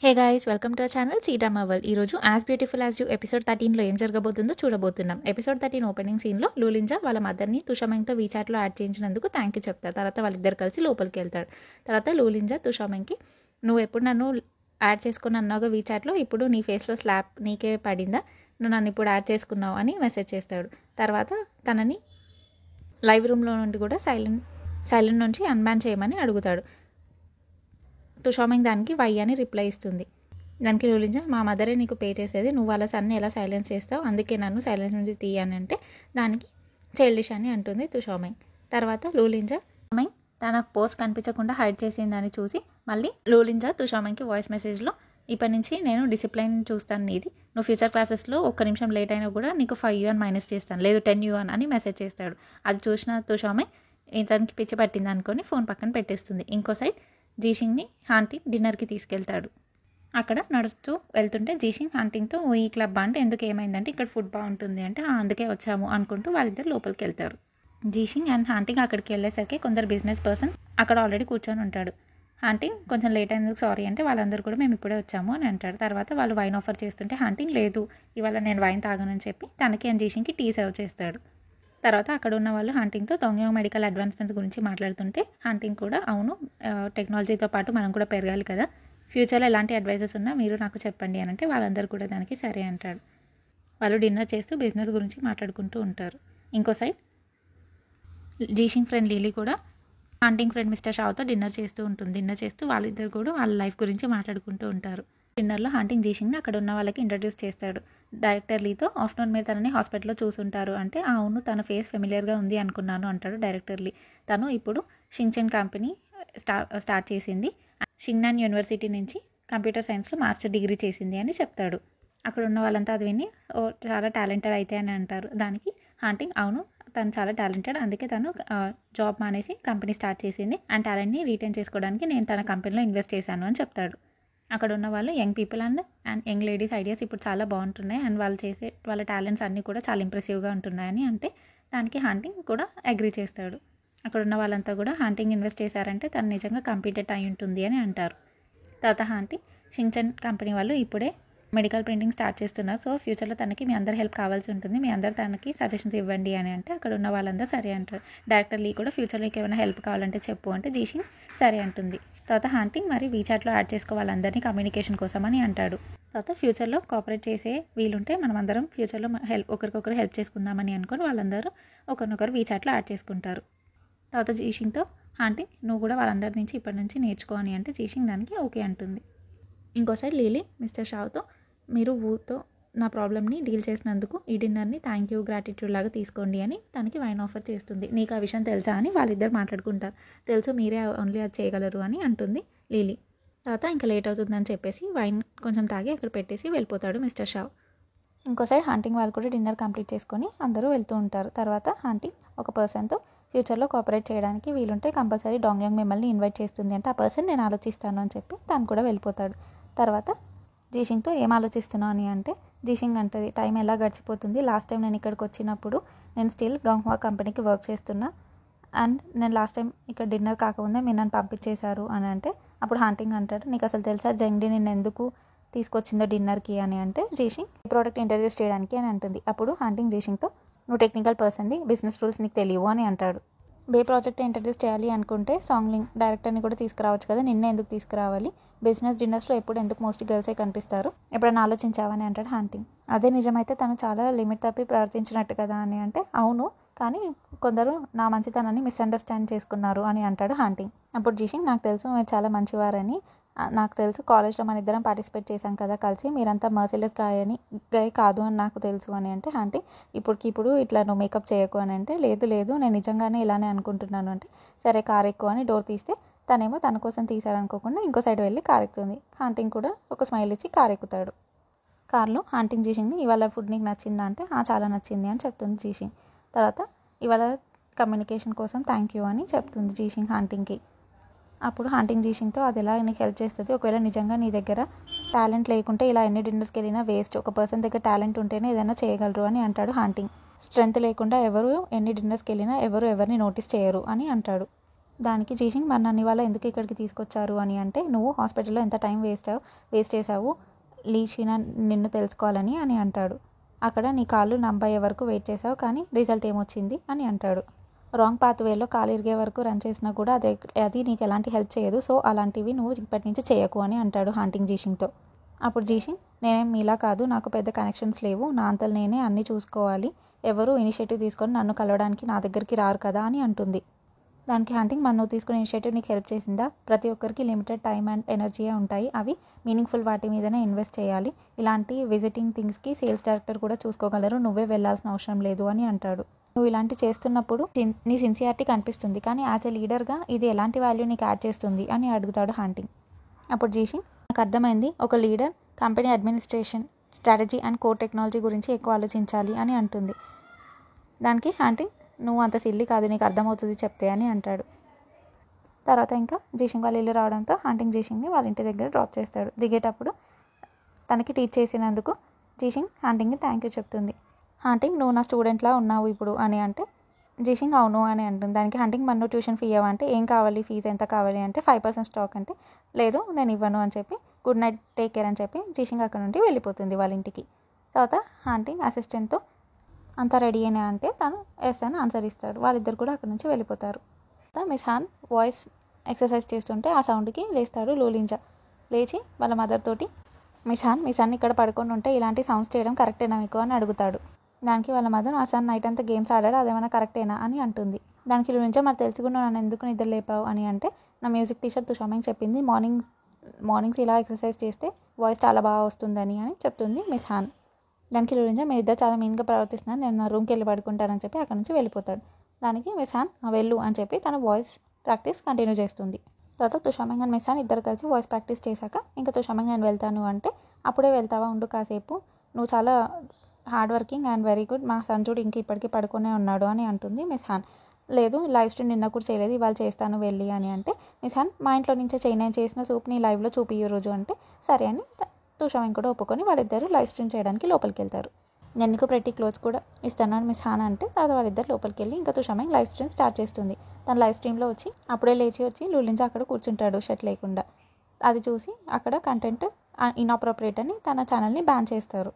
Hey guys, welcome to our channel C drama world. ఈరోజు as beautiful as you episode 13లో ఏం జరగబోతుందో చూడబోతున్నాం. ఎపిసోడ్ 13 ఓపెనింగ్ సీన్లో లూలింజా వాళ్ళ మదర్ని తుషామెంగ్తో వీచాట్లో యాడ్ చేయించినందుకు థ్యాంక్ యూ చెప్తారు. తర్వాత వాళ్ళిద్దరు కలిసి లోపలికి వెళ్తాడు. తర్వాత లూలింజా తుషామెంగ్కి, నువ్వు ఎప్పుడు నన్ను యాడ్ చేసుకుని అన్నావుగా వీచాట్లో, ఇప్పుడు నీ ఫేస్లో స్లాప్ నీకే పడిందా, నువ్వు నన్ను ఇప్పుడు యాడ్ చేసుకున్నావు అని మెసేజ్ చేస్తాడు. తర్వాత తనని లైవ్ రూమ్లో నుండి కూడా సైలెంట్ నుంచి అన్బ్యాన్ చేయమని అడుగుతాడు. తుషామెంగ్ దానికి వై అని రిప్లై ఇస్తుంది. దానికి లూలింజా, మా మదరే నీకు పే చేసేది, నువ్వు వాళ్ళ సన్ని ఎలా సైలెన్స్ చేస్తావు, అందుకే నన్ను సైలెన్స్ నుంచి తీయని అంటే దానికి చైల్డిష్ అని అంటుంది తుషామెంగ్. తర్వాత లూలింజా తన పోస్ట్ కనిపించకుండా హైడ్ చేసిందని చూసి మళ్ళీ లూలింజా తుషామెంగ్కి వాయిస్ మెసేజ్లో, ఇప్పటి నుంచి నేను డిసిప్లైన్ చూస్తాను నీది, నువ్వు ఫ్యూచర్ క్లాసెస్లో ఒక్క నిమిషం లేట్ అయినా కూడా నీకు 5 UN మైనస్ చేస్తాను, లేదు 10 UN అని మెసేజ్ చేస్తాడు. అది చూసిన తుషామెంగ్ ఇతనికి పిచ్చి పట్టింది అనుకొని ఫోన్ పక్కన పెట్టేస్తుంది. ఇంకో సైడ్ జీషింగ్ని హాంటింగ్ డిన్నర్కి తీసుకెళ్తాడు. అక్కడ నడుస్తూ వెళ్తుంటే జీషింగ్ హాంటింగ్తో, ఈ క్లబ్ అంటే ఎందుకు, ఏమైందంటే ఇక్కడ ఫుడ్ బాగుంటుంది అంటే అందుకే వచ్చాము అనుకుంటూ వాళ్ళిద్దరు లోపలికి వెళ్తారు. జీషింగ్ అండ్ హాంటింగ్ అక్కడికి వెళ్ళేసరికి కొందరు బిజినెస్ పర్సన్ అక్కడ ఆల్రెడీ కూర్చొని ఉంటాడు. హాంటింగ్ కొంచెం లేట్ అయినందుకు సారీ అంటే వాళ్ళందరూ కూడా మేము ఇప్పుడే వచ్చాము అని అంటాడు. తర్వాత వాళ్ళు వైన్ ఆఫర్ చేస్తుంటే హాంటింగ్, లేదు ఇవాళ నేను వైన్ తాగనని చెప్పి తనకి అండ్ జీషింగ్కి టీ సర్వ్ చేస్తాడు. తర్వాత అక్కడ ఉన్న వాళ్ళు హాంటింగ్తో దొంగ మెడికల్ అడ్వాన్స్మెంట్స్ గురించి మాట్లాడుతుంటే హాంటింగ్ కూడా, అవును టెక్నాలజీతో పాటు మనం కూడా పెరగాలి కదా, ఫ్యూచర్లో ఎలాంటి అడ్వైజెస్ ఉన్నా మీరు నాకు చెప్పండి అని అంటే వాళ్ళందరూ కూడా దానికి సరే అంటాడు. వాళ్ళు డిన్నర్ చేస్తూ బిజినెస్ గురించి మాట్లాడుకుంటూ ఉంటారు. ఇంకో సైడ్ జీషింగ్ ఫ్రెండ్ లీలీ కూడా హాంటింగ్ ఫ్రెండ్ మిస్టర్ షావ్తో డిన్నర్ చేస్తూ ఉంటుంది. డిన్నర్ చేస్తూ వాళ్ళిద్దరు కూడా వాళ్ళ లైఫ్ గురించి మాట్లాడుకుంటూ ఉంటారు. డిన్నర్లో హాంటింగ్ జీషింగ్ని అక్కడ ఉన్న వాళ్ళకి ఇంట్రడ్యూస్ చేస్తాడు. డైరెక్టర్ లీతో, ఆఫ్టర్నూన్ మీరు తనని హాస్పిటల్లో చూసుంటారు అంటే, అవును తన ఫేస్ ఫెమిలియర్గా ఉంది అనుకున్నాను అంటాడు డైరెక్టర్ లీ. తను ఇప్పుడు షింగ్చెన్ కంపెనీ స్టార్ట్ చేసింది, షింగ్నాన్ యూనివర్సిటీ నుంచి కంప్యూటర్ సైన్స్లో మాస్టర్ డిగ్రీ చేసింది అని చెప్తాడు. అక్కడ ఉన్న వాళ్ళంతా అది విని, ఓ చాలా టాలెంటెడ్ అయితే అని అంటారు. దానికి హాంటింగ్, అవును తను చాలా టాలెంటెడ్, అందుకే తను జాబ్ మానేసి కంపెనీ స్టార్ట్ చేసింది, అండ్ టాలెంట్ని రీటైన్ చేసుకోవడానికి నేను తన కంపెనీలో ఇన్వెస్ట్ చేశాను అని చెప్తాడు. అక్కడ ఉన్న వాళ్ళు young people and young ladies ideas ఇప్పుడు చాలా బాగుంటున్నాయి, అండ్ వాళ్ళు చేసే వాళ్ళ టాలెంట్స్ అన్నీ కూడా చాలా ఇంప్రెసివ్గా ఉంటున్నాయని అంటే దానికి హాంటింగ్ కూడా అగ్రీ చేస్తాడు. అక్కడ ఉన్న వాళ్ళంతా కూడా హాంటింగ్ ఇన్వెస్ట్ చేశారంటే తను నిజంగా కంపీటెంట్ అయి ఉంటుంది అని అంటారు. తర్వాత హాంటింగ్, షింగ్చెన్ కంపెనీ వాళ్ళు ఇప్పుడే మెడికల్ ప్రింటింగ్ స్టార్ట్ చేస్తున్నారు, సో ఫ్యూచర్లో తనకి మీ అందరు హెల్ప్ కావాల్సి ఉంటుంది, మీ అందరు తనకి సజెషన్స్ ఇవ్వండి అని అంటే అక్కడ ఉన్న వాళ్ళందరూ సరే అంటారు. డైరెక్టర్ లీ కూడా ఫ్యూచర్లో ఏమైనా హెల్ప్ కావాలంటే చెప్పు అంటే జీషింగ్ సరే అంటుంది. తర్వాత హాంటింగ్ మరి వీచాట్లో యాడ్ చేసుకోవాలందరినీ కమ్యూనికేషన్ కోసం అని అంటాడు. తర్వాత ఫ్యూచర్లో కోఆపరేట్ చేసే వీలుంటే మనం అందరం ఫ్యూచర్లో ఒకరికొకరు హెల్ప్ చేసుకుందామని అనుకొని వాళ్ళందరూ ఒకరినొకరు వీచాట్లో యాడ్ చేసుకుంటారు. తర్వాత జీషింగ్తో హాంటింగ్, నువ్వు కూడా వాళ్ళందరి నుంచి ఇప్పటి నుంచి నేర్చుకో అని అంటే జీషింగ్ దానికి ఓకే అంటుంది. ఇంకోసారి లీలీ మిస్టర్ షావ్తో, మీరు ఊతో నా ప్రాబ్లమ్ని డీల్ చేసినందుకు ఈ డిన్నర్ని థ్యాంక్ యూ గ్రాటిట్యూడ్ లాగా తీసుకోండి అని తనకి వైన్ ఆఫర్ చేస్తుంది. నీకు ఆ విషయం తెలుసా అని వాళ్ళిద్దరు మాట్లాడుకుంటారు. తెలుసు, మీరే ఓన్లీ అది చేయగలరు అని అంటుంది లీలీ. తర్వాత ఇంకా లేట్ అవుతుందని చెప్పేసి వైన్ కొంచెం తాగి అక్కడ పెట్టేసి వెళ్ళిపోతాడు మిస్టర్ షావ్. ఇంకోసారి హాంటింగ్ వాళ్ళు కూడా డిన్నర్ కంప్లీట్ చేసుకొని అందరూ వెళ్తూ ఉంటారు. తర్వాత హాంటింగ్ ఒక పర్సన్తో ఫ్యూచర్లో కోఆపరేట్ చేయడానికి వీలుంటే కంపల్సరీ డాంగ్యాంగ్ మిమ్మల్ని ఇన్వైట్ చేస్తుంది అంటే ఆ పర్సన్ నేను ఆలోచిస్తాను అని చెప్పి తను కూడా వెళ్ళిపోతాడు. తర్వాత జీషింగ్తో ఏం ఆలోచిస్తున్నావు అని అంటే జీషింగ్ అంటది, టైం ఎలా గడిచిపోతుంది, లాస్ట్ టైం నేను ఇక్కడికి వచ్చినప్పుడు నేను స్టిల్ గంగ్హువా కంపెనీకి వర్క్ చేస్తున్నా, అండ్ నేను లాస్ట్ టైం ఇక్కడ డిన్నర్ కాకముందే మీరు నన్ను పంపించేశారు అని అంటే అప్పుడు హాంటింగ్ అంటాడు, నీకు అసలు తెలుసా జంగ్డీ నిన్ను ఎందుకు తీసుకొచ్చిందో డిన్నర్కి అని అంటే జీషింగ్ ఈ ప్రోడక్ట్ ఇంట్రడ్యూస్ చేయడానికి అని అంటుంది. అప్పుడు హాంటింగ్ జీషింగ్తో, నువ్వు టెక్నికల్ పర్సన్ది, బిజినెస్ రూల్స్ నీకు తెలియవు అని అంటాడు. బే ప్రాజెక్ట్ ఇంట్రడ్యూస్ చేయాలి అనుకుంటే సాంగ్లింగ్ డైరెక్టర్ని కూడా తీసుకురావచ్చు కదా, నిన్నే ఎందుకు తీసుకురావాలి, బిజినెస్ డిన్నర్స్లో ఎప్పుడు ఎందుకు మోస్ట్లీ గర్ల్సే కనిపిస్తారు, ఎప్పుడైనా ఆలోచించావని అంటాడు హాంటింగ్. అదే నిజమైతే తను చాలా లిమిట్ తప్పి ప్రవర్తించినట్టు కదా అని అంటే అవును, కానీ కొందరు నా మంచితనాన్ని మిస్అండర్స్టాండ్ చేసుకున్నారు అని అంటాడు హాంటింగ్. అప్పుడు జీషింగ్, నాకు తెలుసు మీరు చాలా మంచివారని, నాకు తెలుసు కాలేజ్లో మన ఇద్దరం పార్టిసిపేట్ చేశాం కదా కలిసి, మీరంతా మర్సిలెస్ గాయ కాదు అని నాకు తెలుసు అని అంటే హాంటింగ్, ఇప్పుడు ఇట్లా నువ్వు మేకప్ చేయకు అని అంటే లేదు నేను నిజంగానే ఇలానే అనుకుంటున్నాను అంటే సరే కార్ ఎక్కువ అని డోర్ తీస్తే తనేమో తన కోసం తీసారనుకోకుండా ఇంకో సైడ్ వెళ్ళి కార్ ఎక్కుతుంది. హాంటింగ్ కూడా ఒక స్మైల్ ఇచ్చి కార్ ఎక్కుతాడు. కార్లో హాంటింగ్ జీషింగ్ని, ఇవాళ ఫుడ్ నీకు నచ్చిందా అంటే చాలా నచ్చింది అని చెప్తుంది జీషింగ్. తర్వాత ఇవాళ కమ్యూనికేషన్ కోసం థ్యాంక్ యూ అని చెప్తుంది జీషింగ్ హాంటింగ్కి. అప్పుడు హాంటింగ్ జీషింగ్తో, అది ఎలా నీకు హెల్ప్ చేస్తుంది, ఒకవేళ నిజంగా నీ దగ్గర టాలెంట్ లేకుంటే ఇలా ఎన్ని డిన్నర్స్కి వెళ్ళినా వేస్ట్, ఒక పర్సన్ దగ్గర టాలెంట్ ఉంటేనే ఏదైనా చేయగలరు అని అంటాడు హాంటింగ్. స్ట్రెంత్ లేకుండా ఎన్ని డిన్నర్స్కి వెళ్ళినా ఎవరిని నోటీస్ చేయరు అని అంటాడు. దానికి జీషింగ్ మరి నన్ను ఇవాళ ఎందుకు ఇక్కడికి తీసుకొచ్చారు అని అంటే, నువ్వు హాస్పిటల్లో ఎంత టైం వేస్ట్ చేసావు లీచినా నిన్ను తెలుసుకోవాలని అని అంటాడు. అక్కడ నీ కాళ్ళు నంబయ్యే వరకు వెయిట్ చేసావు, కానీ రిజల్ట్ ఏమొచ్చింది అని అంటాడు. రాంగ్ పాత్వేలో కాలు ఇరిగే వరకు రన్ చేసినా కూడా అది నీకు ఎలాంటి హెల్ప్ చేయదు, సో అలాంటివి నువ్వు ఇప్పటి నుంచి చేయకు అని అంటాడు హాంటింగ్ జీషింగ్తో. అప్పుడు జీషింగ్, నేనేం మీలా కాదు, నాకు పెద్ద కనెక్షన్స్ లేవు, నా అంతలు నేనే అన్నీ చూసుకోవాలి, ఎవరు ఇనిషియేటివ్ తీసుకొని నన్ను కలవడానికి నా దగ్గరికి రారు కదా అని అంటుంది. దానికి హాంటింగ్, మరి నువ్వు తీసుకునే ఇనిషియేటివ్ నీకు హెల్ప్ చేసిందా? ప్రతి ఒక్కరికి లిమిటెడ్ టైం అండ్ ఎనర్జీయే ఉంటాయి, అవి మీనింగ్ఫుల్ వాటి మీదనే ఇన్వెస్ట్ చేయాలి, ఇలాంటి విజిటింగ్ థింగ్స్కి సేల్స్ డైరెక్టర్ కూడా చూసుకోగలరు, నువ్వే వెళ్ళాల్సిన అవసరం లేదు అని అంటాడు. నువ్వు ఇలాంటి చేస్తున్నప్పుడు నీ సిన్సియారిటీ కనిపిస్తుంది, కానీ యాజ్ ఎ లీడర్గా ఇది ఎలాంటి వాల్యూ నీకు యాడ్ చేస్తుంది అని అడుగుతాడు హాంటింగ్. అప్పుడు జీషింగ్, నాకు అర్థమైంది, ఒక leader company administration, strategy and core technology గురించి ఎక్కువ ఆలోచించాలి అని అంటుంది. దానికి హాంటింగ్, నువ్వు అంత సిల్లీ కాదు, నీకు అర్థమవుతుంది చెప్తే అని అంటాడు. తర్వాత ఇంకా జీషింగ్ వాళ్ళ ఇల్లు రావడంతో హాంటింగ్ జీషింగ్ని వాళ్ళ ఇంటి దగ్గర డ్రాప్ చేస్తాడు. దిగేటప్పుడు తనకి టీచ్ చేసినందుకు జీషింగ్ హాంటింగ్కి థ్యాంక్ యూ చెప్తుంది. హాంటింగ్, నువ్వు నా స్టూడెంట్లా ఉన్నావు ఇప్పుడు అని అంటే జీషింగ్ అవును అని అంటుంది. దానికి హాంటింగ్, మరి నువ్వు ట్యూషన్ ఫీ ఇవ్వంటే ఏం కావాలి, ఫీజు ఎంత కావాలి అంటే 5% స్టాక్ అంటే లేదు నేను ఇవ్వను అని చెప్పి గుడ్ నైట్ టేక్ కేర్ అని చెప్పి జీషింగ్ అక్కడ నుండి వెళ్ళిపోతుంది వాళ్ళ ఇంటికి. తర్వాత హాంటింగ్ అసిస్టెంట్తో అంతా రెడీ అయినా అంటే తను ఎస్ అని ఆన్సర్ ఇస్తాడు. వాళ్ళిద్దరు కూడా అక్కడ నుంచి వెళ్ళిపోతారు. మిస్ హాన్ వాయిస్ ఎక్సర్సైజ్ చేస్తుంటే ఆ సౌండ్కి లేస్తాడు లూలింజా. లేచి వాళ్ళ మదర్ తోటి, మిస్ హాన్ ఇక్కడ పడుకొని ఉంటే ఇలాంటి సౌండ్స్ చేయడం కరెక్టేనా మీకు అని అడుగుతాడు. దానికి వాళ్ళ మదర్, మా సన్ నైట్ అంతా గేమ్స్ ఆడాడు, అదేమైనా కరెక్టేనా అని అంటుంది. దానికి లూలింజా, మరి తెలుసుకున్నా నన్ను ఎందుకు నిద్ర లేపావు అని అంటే, నా మ్యూజిక్ టీచర్ తుషామింగ్ చెప్పింది మార్నింగ్స్ ఇలా ఎక్సర్సైజ్ చేస్తే వాయిస్ చాలా బాగా వస్తుందని అని చెప్తుంది మిస్ హాన్. దానికి లూలింజా, మీ ఇద్దరు చాలా మీన్గా ప్రవర్తిస్తున్నాను, నేను నా రూమ్కి వెళ్ళి పడుకుంటానని చెప్పి అక్కడ నుంచి వెళ్ళిపోతాడు. దానికి మిస్ హాన్ వెళ్ళు అని చెప్పి తన వాయిస్ ప్రాక్టీస్ కంటిన్యూ చేస్తుంది. తర్వాత తుషామింగ్ అండ్ మిస్ హాన్ ఇద్దరు కలిసి వాయిస్ ప్రాక్టీస్ చేశాక ఇంకా తుషామింగ్ నేను వెళ్తాను అంటే, అప్పుడే వెళ్తావా, ఉండు కాసేపు, నువ్వు చాలా hard working and very good, మా సన్ చూడు ఇంక ఇప్పటికీ పడుకునే ఉన్నాడు అని అంటుంది మిస్ హాన్. లేదు లైవ్ స్ట్రీమ్ నిన్న కూడా చేయలేదు, ఇవాళ చేస్తాను వెళ్ళి అని అంటే మిస్ హాన్, మా ఇంట్లో నుంచే నేను చేసిన సూప్ని లైవ్లో చూపి ఈ రోజు అంటే సరే అని తుషామింగ్ కూడా ఒప్పుకొని వాళ్ళిద్దరు లైవ్ స్ట్రీమ్ చేయడానికి లోపలికి వెళ్తారు. నేను నీకు ప్రతి క్లోత్స్ కూడా ఇస్తాను అని మిస్ హాన్ అంటే తర్వాత వాళ్ళిద్దరు లోపలికి వెళ్ళి ఇంకా తుషామింగ్ లైవ్ స్ట్రీమ్ స్టార్ట్ చేస్తుంది. తన లైవ్ స్ట్రీమ్లో అప్పుడే లేచి వచ్చి లూలింజా అక్కడ కూర్చుంటాడు షర్ట్ లేకుండా. అది చూసి అక్కడ కంటెంట్ ఇన్అప్రోప్రియేట్ అని తన ఛానల్ని బ్యాన్ చేస్తారు.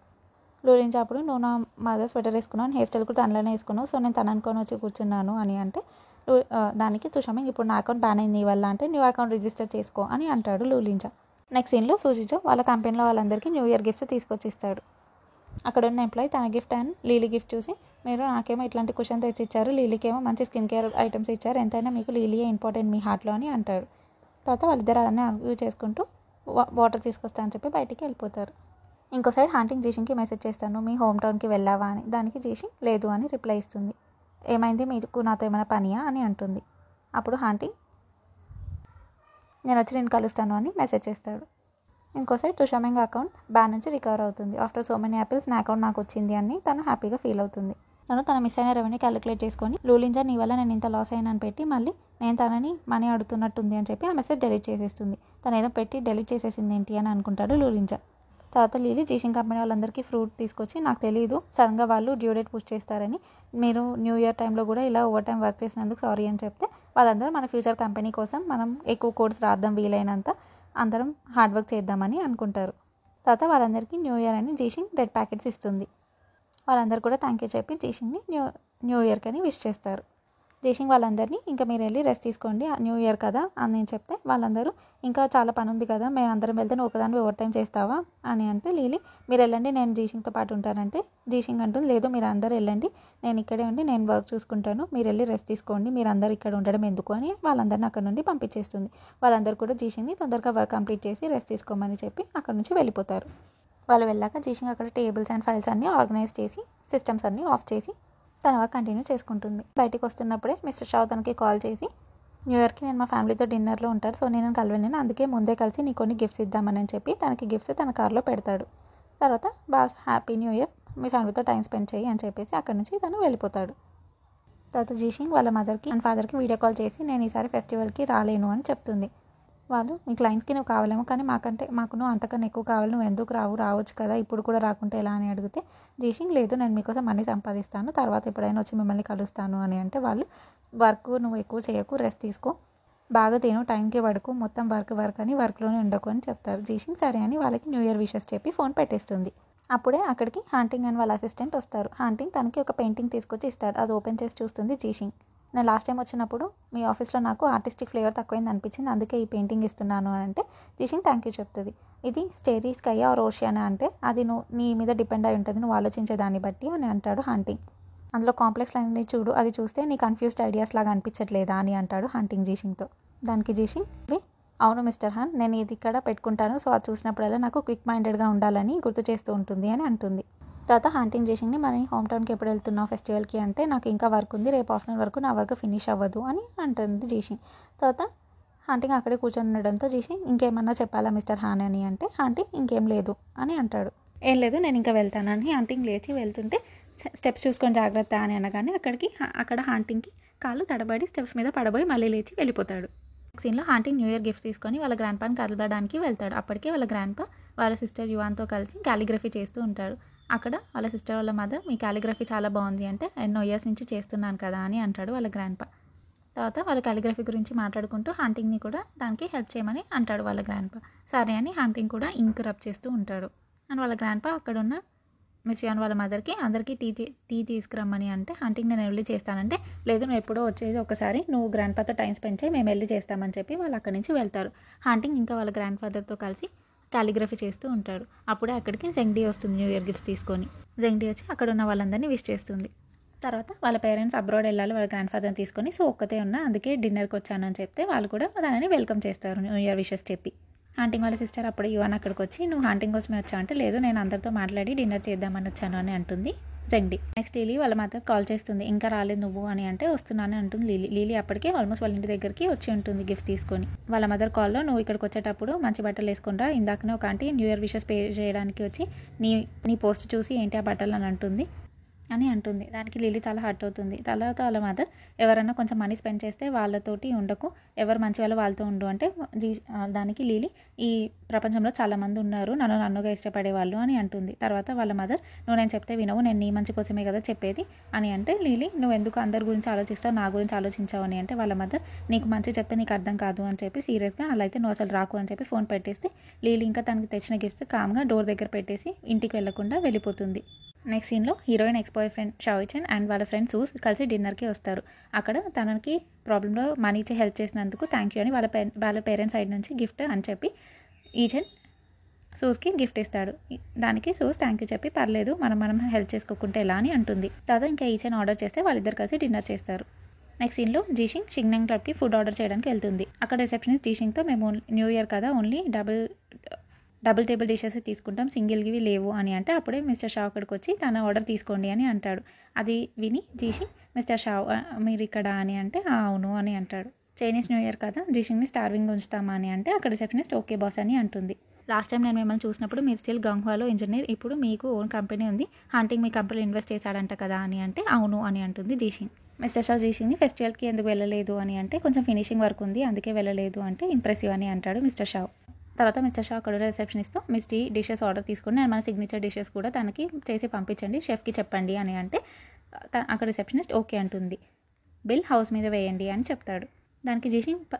లూలింజా అప్పుడు, నువ్వు నా మదర్ స్వెటర్ వేసుకున్నాను, హెయిర్ స్టైల్ కూడా తనలోనే వేసుకున్నావు, సో నేను తను అనుకొని వచ్చి కూర్చున్నాను అని అంటే దానికి తుషామింగ్, ఇప్పుడు నా అకౌంట్ బ్యాన్ అయింది నీ వల్ల అంటే న్యూ అకౌంట్ రిజిస్టర్ చేసుకో అని అంటాడు లూలింజా. నెక్స్ట్ సీన్లో సూజిజో వాళ్ళ కంపెనీలో వాళ్ళందరికీ న్యూ ఇయర్ గిఫ్ట్స్ తీసుకొచ్చి ఇస్తాడు. అక్కడ ఉన్న ఎంప్లాయీ తన గిఫ్ట్ అండ్ లీలీ గిఫ్ట్ చూసి, మీరు నాకేమో ఇట్లాంటి కుషన్ తెచ్చి ఇచ్చారు, లీలీకేమో మంచి స్కిన్ కేర్ ఐటమ్స్ ఇచ్చారు, ఎంతైనా మీకు లీలీయే ఇంపార్టెంట్ మీ హార్ట్లో అని అంటాడు. తర్వాత వాళ్ళిద్దరు అలానే ఆర్గ్యూ చేసుకుంటూ వాటర్ తీసుకొస్తా అని చెప్పి బయటికి వెళ్ళిపోతారు. ఇంకో సైడ్ హాంటింగ్ జీషింగ్కి మెసేజ్ చేస్తాను, మీ హోమ్ టౌన్కి వెళ్ళావా అని. దానికి జీషింగ్ లేదు అని రిప్లై ఇస్తుంది. ఏమైంది, మీకు నాతో ఏమైనా పనియా అని అంటుంది. అప్పుడు హాంటింగ్, నేను వచ్చి నేను కలుస్తాను అని మెసేజ్ చేస్తాడు. ఇంకో సైడ్ తుషామింగ్ అకౌంట్ బ్యాన్ నుంచి రికవర్ అవుతుంది. ఆఫ్టర్ సో మెనీ యాపిల్స్ నా అకౌంట్ నాకు వచ్చింది అని తను హ్యాపీగా ఫీల్ అవుతుంది. తన మిస్ అయిన రెవెన్యూ క్యాలిక్యులేట్ చేసుకొని, లూలింజా నీ వల్ల నేను ఇంత లాస్ అయినా అని పెట్టి మళ్ళీ నేను తనని మనీ అడుగుతున్నట్టుంది అని చెప్పి ఆ మెసేజ్ డెలీట్ చేసేస్తుంది. తను ఏదో పెట్టి డెలీట్ చేసేసింది ఏంటి అని అనుకుంటాడు లూలింజా. తర్వాత లీలీ జీషింగ్ కంపెనీ వాళ్ళందరికీ ఫ్రూట్ తీసుకొచ్చి, నాకు తెలియదు సడన్గా వాళ్ళు డ్యూ డేట్ పుష్ చేస్తారని, మీరు న్యూ ఇయర్ టైంలో కూడా ఇలా ఓవర్ టైం వర్క్ చేసినందుకు సారీ అని చెప్తే వాళ్ళందరూ మన ఫ్యూచర్ కంపెనీ కోసం మనం ఎక్కువ కోడ్స్ రాద్దాం, వీలైనంత అందరం హార్డ్ వర్క్ చేద్దామని అనుకుంటారు. తర్వాత వాళ్ళందరికీ న్యూ ఇయర్ అని జీషింగ్ బ్రెడ్ ప్యాకెట్స్ ఇస్తుంది. వాళ్ళందరూ కూడా థ్యాంక్ యూ చెప్పి జీషింగ్ని న్యూ ఇయర్కి అని విష్ చేస్తారు. జీషింగ్ వాళ్ళందరినీ, ఇంకా మీరు వెళ్ళి రెస్ట్ తీసుకోండి, న్యూ ఇయర్ కదా అని నేను చెప్తే వాళ్ళందరూ, ఇంకా చాలా పని ఉంది కదా, మేము అందరం వెళ్తే నువ్వు ఒకదాన్ని ఓవర్ టైం చేస్తావా అని అంటే లీలీ, మీరు వెళ్ళండి నేను జీషింగ్తో పాటు ఉంటానంటే జీషింగ్ అంటుంది, లేదు మీరు అందరూ వెళ్ళండి, నేను ఇక్కడే ఉండి నేను వర్క్ చూసుకుంటాను, మీరు వెళ్ళి రెస్ట్ తీసుకోండి, మీరు అందరూ ఇక్కడ ఉండడం ఎందుకు అని వాళ్ళందరినీ అక్కడ నుండి పంపించేస్తుంది. వాళ్ళందరూ కూడా జీషింగ్ని తొందరగా వర్క్ కంప్లీట్ చేసి రెస్ట్ తీసుకోమని చెప్పి అక్కడ నుంచి వెళ్ళిపోతారు. వాళ్ళు వెళ్ళాక జీషింగ్ అక్కడ టేబుల్స్ అండ్ ఫైల్స్ అన్నీ ఆర్గనైజ్ చేసి సిస్టమ్స్ అన్నీ ఆఫ్ చేసి తన వర్క్ కంటిన్యూ చేసుకుంటుంది. బయటికి వస్తున్నప్పుడే మిస్టర్ షావ్ తనకి కాల్ చేసి, న్యూ ఇయర్కి నేను మా ఫ్యామిలీతో డిన్నర్లో ఉంటారు, సో నేను కలవలేను, అందుకే ముందే కలిసి నీకు కొన్ని గిఫ్ట్స్ ఇద్దామని చెప్పి తనకి గిఫ్ట్స్ తన కార్లో పెడతాడు. తర్వాత బాగా హ్యాపీ న్యూ ఇయర్, మీ ఫ్యామిలీతో టైం స్పెండ్ చేయి అని చెప్పేసి అక్కడి నుంచి తను వెళ్ళిపోతాడు. తర్వాత జీషింగ్ వాళ్ళ మదర్కి అండ్ ఫాదర్కి వీడియో కాల్ చేసి, నేను ఈసారి ఫెస్టివల్కి రాలేను అని చెప్తుంది. వాళ్ళు, మీ క్లయింట్స్కి నువ్వు కావాలేమో, కానీ మాకు నువ్వు అంతకన్నా ఎక్కువ కావాలి, నువ్వు ఎందుకు రావచ్చు కదా, ఇప్పుడు కూడా రాకుంటే ఎలా అని అడిగితే జీషింగ్, లేదు నేను మీకోసం మనీ సంపాదిస్తాను, తర్వాత ఎప్పుడైనా వచ్చి మిమ్మల్ని కలుస్తాను అని అంటే వాళ్ళు, వర్క్ నువ్వు ఎక్కువ చేయకు, రెస్ట్ తీసుకో, బాగా తిను, టైంకి పడుకో, మొత్తం వర్క్ అని వర్క్లోనే ఉండకు అని చెప్తారు. జీషింగ్ సరే అని వాళ్ళకి న్యూ ఇయర్ విషెస్ చెప్పి ఫోన్ పెట్టేస్తుంది. అప్పుడే అక్కడికి హాంటింగ్ అండ్ వాళ్ళ అసిస్టెంట్ వస్తారు. హాంటింగ్ తనకి ఒక పెయింటింగ్ తీసుకొచ్చి ఇస్తాడు. అది ఓపెన్ చేసి చూస్తుంది జీషింగ్. నేను లాస్ట్ టైం వచ్చినప్పుడు మీ ఆఫీస్లో నాకు ఆర్టిస్టిక్ ఫ్లేవర్ తక్కువైంది అనిపించింది, అందుకే ఈ పెయింటింగ్ ఇస్తున్నాను అని అంటే జీషింగ్ థ్యాంక్ యూ చెప్తుంది. ఇది స్టేరీ స్కై ఆర్ ఓషియన్ అంటే అది నీ మీద డిపెండ్ అయి ఉంటుంది, నువ్వు ఆలోచించే దాన్ని బట్టి అని అంటాడు హాంటింగ్. అందులో కాంప్లెక్స్ లైన్ని చూడు, అది చూస్తే నీ కన్ఫ్యూజ్డ్ ఐడియాస్ లాగా అనిపించట్లేదా అని అంటాడు హాంటింగ్ జీషింగ్తో. దానికి జీషింగ్ అవును మిస్టర్ హాన్, నేను ఇది ఇక్కడ పెట్టుకుంటాను, సో అది చూసినప్పుడల్లా నాకు క్విక్ మైండెడ్గా ఉండాలని గుర్తు చేస్తూ ఉంటుంది అని అంటుంది. తర్వాత హాంటింగ్ జీషింగ్ని మన హోమ్ టౌన్కి ఎప్పుడు వెళ్తున్నావు ఫెస్టివల్కి అంటే నాకు ఇంకా వర్క్ ఉంది, రేపు ఆఫ్టర్నూన్ వరకు నా వర్క్ ఫినిష్ అవ్వదు అని అంటుంది జీషింగ్. తర్వాత హాంటింగ్ అక్కడే కూర్చొని ఉండడంతో జీషింగ్ ఇంకేమన్నా చెప్పాలా మిస్టర్ హాన్ అని అంటే హాంటింగ్ ఇంకేం లేదు అని అంటాడు. ఏం లేదు, నేను ఇంకా వెళ్తానని హాంటింగ్ లేచి వెళ్తుంటే స్టెప్స్ చూసుకొని జాగ్రత్త అని అనగానే అక్కడ హాంటింగ్కి కాళ్ళు తడబడి స్టెప్స్ మీద పడబోయి మళ్ళీ లేచి వెళ్ళిపోతాడు. సీన్లో హాంటింగ్ న్యూ ఇయర్ గిఫ్ట్స్ తీసుకొని వాళ్ళ గ్రాండ్ పాని కలపడానికి వెళ్తాడు. అప్పటికే వాళ్ళ గ్రాండ్ పా వాళ్ళ సిస్టర్ యువాన్తో కలిసి క్యాలిగ్రఫీ చేస్తూ ఉంటాడు. అక్కడ వాళ్ళ సిస్టర్ వాళ్ళ మదర్ మీ క్యాలిగ్రఫీ చాలా బాగుంది అంటే ఎన్నో ఇయర్స్ నుంచి చేస్తున్నాను కదా అని అంటాడు వాళ్ళ గ్రాండ్ పా. తర్వాత వాళ్ళ క్యాలిగ్రఫీ గురించి మాట్లాడుకుంటూ హాంటింగ్ని కూడా దానికి హెల్ప్ చేయమని అంటాడు వాళ్ళ గ్రాండ్ పా. సరే అని హాంటింగ్ కూడా ఇంక్ రబ్ చేస్తూ ఉంటాడు. అండ్ వాళ్ళ గ్రాండ్ పా అక్కడున్న మిస్ యువాన్ వాళ్ళ మదర్కి అందరికీ టీ తీసుకురమ్మని అంటే హాంటింగ్ నేను వెళ్ళి చేస్తానంటే లేదు, నువ్వు ఎప్పుడో వచ్చేది ఒకసారి, నువ్వు గ్రాండ్ ఫాదర్తో టైం స్పెండ్ చేయి, మేము వెళ్ళి చేస్తామని చెప్పి వాళ్ళు అక్కడి నుంచి వెళ్తారు. హాంటింగ్ ఇంకా వాళ్ళ గ్రాండ్ ఫాదర్తో కలిసి క్యాలిగ్రఫీ చేస్తూ ఉంటాడు. అప్పుడే అక్కడికి జెంగ్డీ వస్తుంది న్యూ ఇయర్ గిఫ్ట్స్ తీసుకొని. జెంగ్డీ వచ్చి అక్కడ ఉన్న వాళ్ళందరినీ విష్ చేస్తుంది. తర్వాత వాళ్ళ పేరెంట్స్ అబ్రాడ్ వెళ్ళాలి వాళ్ళ గ్రాండ్ ఫాదర్ని తీసుకొని, సో ఒక్కతే ఉన్నా అందుకే డిన్నర్కి వచ్చాను అని చెప్తే వాళ్ళు కూడా దానిని వెల్కమ్ చేస్తారు న్యూ ఇయర్ విషెస్ చెప్పి. హాంటింగ్ వాళ్ళ సిస్టర్ అప్పుడు యువన్ అక్కడికి వచ్చి నువ్వు హాంటింగ్ కోసమే వచ్చావు అంటే లేదు, నేను అందరితో మాట్లాడి డిన్నర్ చేద్దామని వచ్చాను అని అంటుంది జెంగ్డీ. నెక్స్ట్ లీలీ వాళ్ళ మదర్ కాల్ చేస్తుంది, ఇంకా రాలేదు నువ్వు అని అంటే వస్తున్నాను అంటుంది లీలీ అప్పటికే ఆల్మోస్ట్ వాళ్ళ ఇంటి దగ్గరికి వచ్చి ఉంటుంది గిఫ్ట్ తీసుకొని. వాళ్ళ మదర్ కాల్లో నువ్వు ఇక్కడికి వచ్చేటప్పుడు మంచి బట్టలు వేసుకుంటా, ఇందాకనే ఒక aunty new year wishes pay చేయడానికి వచ్చి నీ పోస్ట్ చూసి ఏంటి ఆ బట్టలు అని అంటుంది. దానికి లీలీ చాలా హర్ట్ అవుతుంది. తర్వాత వాళ్ళ మదర్ ఎవరైనా కొంచెం మనీ స్పెండ్ చేస్తే వాళ్ళతోటి ఉండకు, ఎవరు మంచి వాళ్ళు వాళ్ళతో ఉండు అంటే దానికి లీలీ ఈ ప్రపంచంలో చాలామంది ఉన్నారు నన్నుగా ఇష్టపడేవాళ్ళు అని అంటుంది. తర్వాత వాళ్ళ మదర్ నువ్వు నేను చెప్తే వినవు, నేను నీ మంచి కోసమే కదా చెప్పేది అని అంటే లీలీ నువ్వు ఎందుకు అందరి గురించి ఆలోచిస్తావు, నా గురించి ఆలోచించావు అని అంటే వాళ్ళ మదర్ నీకు మంచి చెప్తే నీకు అర్థం కాదు అని చెప్పి సీరియస్గా అలా అయితే నువ్వు అసలు రాకు అని చెప్పి ఫోన్ పెట్టేస్తే లీలీ ఇంకా తనకి తెచ్చిన గిఫ్ట్స్ కామ్గా డోర్ దగ్గర పెట్టేసి ఇంటికి వెళ్లకుండా వెళ్ళిపోతుంది. నెక్స్ట్ సీన్లో హీరోయిన్ ఎక్స్ బాయ్ ఫ్రెండ్ షావిచన్ అండ్ వాళ్ళ ఫ్రెండ్ సూస్ కలిసి డిన్నర్కి వస్తారు. అక్కడ తనకి ప్రాబ్లంలో మనీ ఇచ్చి హెల్ప్ చేసినందుకు థ్యాంక్ యూ అని వాళ్ళ పేరెంట్స్ సైడ్ నుంచి గిఫ్ట్ అని చెప్పి ఈచన్ సూస్కి గిఫ్ట్ ఇస్తాడు. దానికి సూస్ థ్యాంక్ యూ చెప్పి పర్లేదు మనం హెల్ప్ చేసుకోకుంటే ఎలా అని అంటుంది. తర్వాత ఇంకా ఈచన్ ఆర్డర్ చేస్తే వాళ్ళిద్దరు కలిసి డిన్నర్ చేస్తారు. నెక్స్ట్ సీన్లో జీషింగ్ షింగ్నాంగ్ క్లబ్కి ఫుడ్ ఆర్డర్ చేయడానికి వెళ్తుంది. అక్కడ రిసెప్షనిస్ట్ జీషింగ్తో మేము న్యూ ఇయర్ కదా ఓన్లీ డబుల్ టేబుల్ డిషెస్ తీసుకుంటాం, సింగిల్వి లేవు అని అంటే అప్పుడే మిస్టర్ షా అక్కడికి వచ్చి తన ఆర్డర్ తీసుకోండి అని అంటాడు. అది విని జీషింగ్ మిస్టర్ షా మీరు ఇక్కడ అని అంటే అవును అని అంటాడు. చైనీస్ న్యూ ఇయర్ కదా జీషింగ్ని స్టార్వింగ్ ఉంచుతామా అని అంటే అక్కడ రిసెప్షనిస్ట్ ఓకే బాస్ అని అంటుంది. లాస్ట్ టైం నేను మిమ్మల్ని చూసినప్పుడు మీరు స్టిల్ గంగ్వాలో ఇంజనీర్, ఇప్పుడు మీకు ఓన్ కంపెనీ ఉంది, హాంటింగ్ మీ కంపెనీలో ఇన్వెస్ట్ చేశాడంట కదా అని అంటే అవును అని అంటుంది జీషింగ్. మిస్టర్ షా జీషింగ్ని ఫెస్టివల్కి ఎందుకు వెళ్ళలేదు అని అంటే కొంచెం ఫినిషింగ్ వర్క్ ఉంది అందుకే వెళ్ళలేదు అంటే ఇంప్రెసివ్ అని అంటాడు మిస్టర్ షా. తర్వాత మిస్టర్ షా అక్కడ రిసెప్షనిస్ట్తో మిస్ టీ డిషెస్ ఆర్డర్ తీసుకుని నేను మన సిగ్నేచర్ డిషెస్ కూడా తనకి చేసి పంపించండి, షెఫ్కి చెప్పండి అని అంటే అక్కడ రిసెప్షనిస్ట్ ఓకే అంటుంది. బిల్ హౌస్ మీద వేయండి అని చెప్తాడు. దానికి జీషింగ్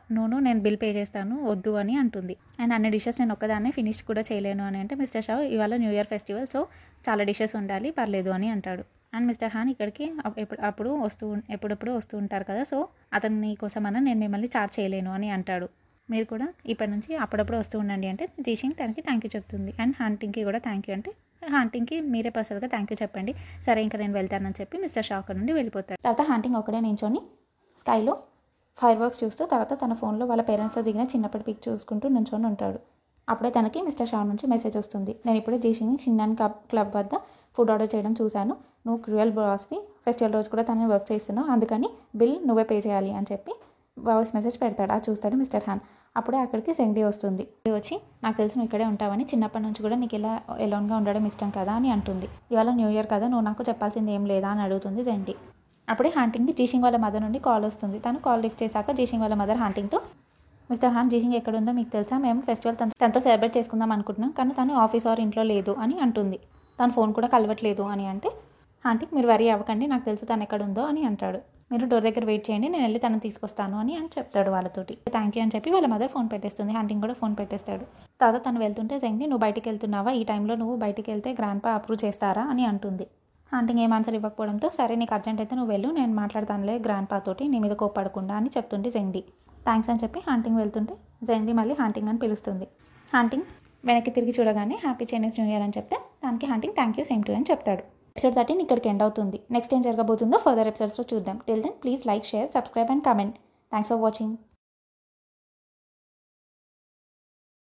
నేను బిల్ పే చేస్తాను వద్దు అని అంటుంది. అండ్ అన్ని డిషెస్ నేను ఒక్కదాన్నే ఫినిష్ కూడా చేయలేను అని అంటే మిస్టర్ షా ఇవాళ న్యూ ఇయర్ ఫెస్టివల్ సో చాలా డిషెస్ ఉండాలి పర్లేదు అని అంటాడు. అండ్ మిస్టర్ హాన్ ఇక్కడికి ఎప్పుడప్పుడు వస్తూ ఉంటారు కదా, సో అతని కోసమన్నా నేను మిమ్మల్ని చార్జ్ చేయలేను అని అంటాడు. మీరు కూడా ఇప్పటి నుంచి అప్పుడప్పుడు వస్తూ ఉండండి అంటే జీషింగ్ తనకి థ్యాంక్ యూ చెప్తుంది. అండ్ హాంటింగ్కి కూడా థ్యాంక్ యూ అంటే హాంటింగ్కి మీరే పర్సనల్గా థ్యాంక్ యూ చెప్పండి, సరే ఇంకా నేను వెళ్తానని చెప్పి మిస్టర్ షా అక్కడ నుండి వెళ్ళిపోతాడు. తర్వాత హాంటింగ్ ఒకడే నించొని స్కైలో ఫైర్ వర్క్స్ చూస్తూ తర్వాత తన ఫోన్లో వాళ్ళ పేరెంట్స్తో దిగిన చిన్నప్పటి పిక్ చూసుకుంటూ నించొని ఉంటాడు. అప్పుడే తనకి మిస్టర్ షా నుంచి మెసేజ్ వస్తుంది. నేను ఇప్పుడే జీషింగ్ షింగ్నాన్ క్లబ్ వద్ద ఫుడ్ ఆర్డర్ చేయడం చూశాను, నువ్వు క్రూయల్ బాస్వి, ఫెస్టివల్ రోజు కూడా తనని వర్క్ చేస్తున్నావు, అందుకని బిల్ నువ్వే పే చేయాలి అని చెప్పి వాయిస్ మెసేజ్ పెడతాడు. అది చూస్తాడు మిస్టర్ హాన్. అప్పుడే అక్కడికి జెంగ్డీ వస్తుంది. వచ్చి నాకు తెలిసి నువ్వు ఇక్కడే ఉంటావని, చిన్నప్పటి నుంచి కూడా నీకు ఇలా ఎలోన్గా ఉండడం ఇష్టం కదా అని అంటుంది. ఇవాళ న్యూ ఇయర్ కదా నువ్వు నాకు చెప్పాల్సింది ఏం లేదా అని అడుగుతుంది జెంగ్డీ. అప్పుడే హాంటింగ్కి జీషింగ్ వాళ్ళ మదర్ నుండి కాల్ వస్తుంది. తను కాల్ లిఫ్ట్ చేశాక జీషింగ్ వాళ్ళ మదర్ హాంటింగ్తో మిస్టర్ హాన్ జీషింగ్ ఎక్కడుందో మీకు తెలుసా, మేము ఫెస్టివల్ తనతో సెలబ్రేట్ చేసుకుందాం అనుకుంటున్నాం కానీ తను ఆఫీస్ ఆర్ ఇంట్లో లేదు అని అంటుంది. తన ఫోన్ కూడా కలవట్లేదు అని అంటే హాంటింగ్ మీరు వరీ అవ్వకండి, నాకు తెలుసు తను ఎక్కడుందో అని అంటాడు. మీరు డోర్ దగ్గర వెయిట్ చేయండి, నేను వెళ్ళి తనని తీసుకొస్తాను అని చెప్తాడు వాళ్ళతోటి. థ్యాంక్ యూ అని చెప్పి వాళ్ళ మదర్ ఫోన్ పెట్టేస్తుంది. హంటింగ్ కూడా ఫోన్ పెట్టేస్తాడు. తర్వాత తను వెళ్తుంటే జెంగ్ని, నువ్వు బయటికి వెళ్తున్నావా, ఈ టైంలో నువ్వు బయటికి వెళ్తే గ్రాండ్ పా అప్రూవ్ చేస్తారా అని అంటుంది. హంటింగ్ ఏం ఆన్సర్ ఇవ్వకపోవడంతో, సరే నీకు అర్జెంట్ అయితే నువ్వు వెళ్ళు, నేను మాట్లాడతానులే గ్రాండ్ పా తోటి, నీ మీద కోప్పడకుండా అని చెప్తుంది జెంగ్డి. థ్యాంక్స్ అని చెప్పి హంటింగ్ వెళ్తుంటే జెంగ్డి మళ్ళీ హంటింగ్ అని పిలుస్తుంది. హంటింగ్ వెనక్కి తిరిగి చూడగానే హ్యాపీ చైనీస్ న్యూ ఇయర్ అని చెప్తే దానికి hunting thank you same to అని చెప్తాడు. ఎపిసోడ్ 13 ఇక్కడికి ఎండ్ అవుతుంది. నెక్స్ట్ ఏం జరగబోతుందో ఫర్దర్ ఎపిసోడ్స్లో చూద్దాం. Till then please like, share, subscribe and comment. Thanks for watching.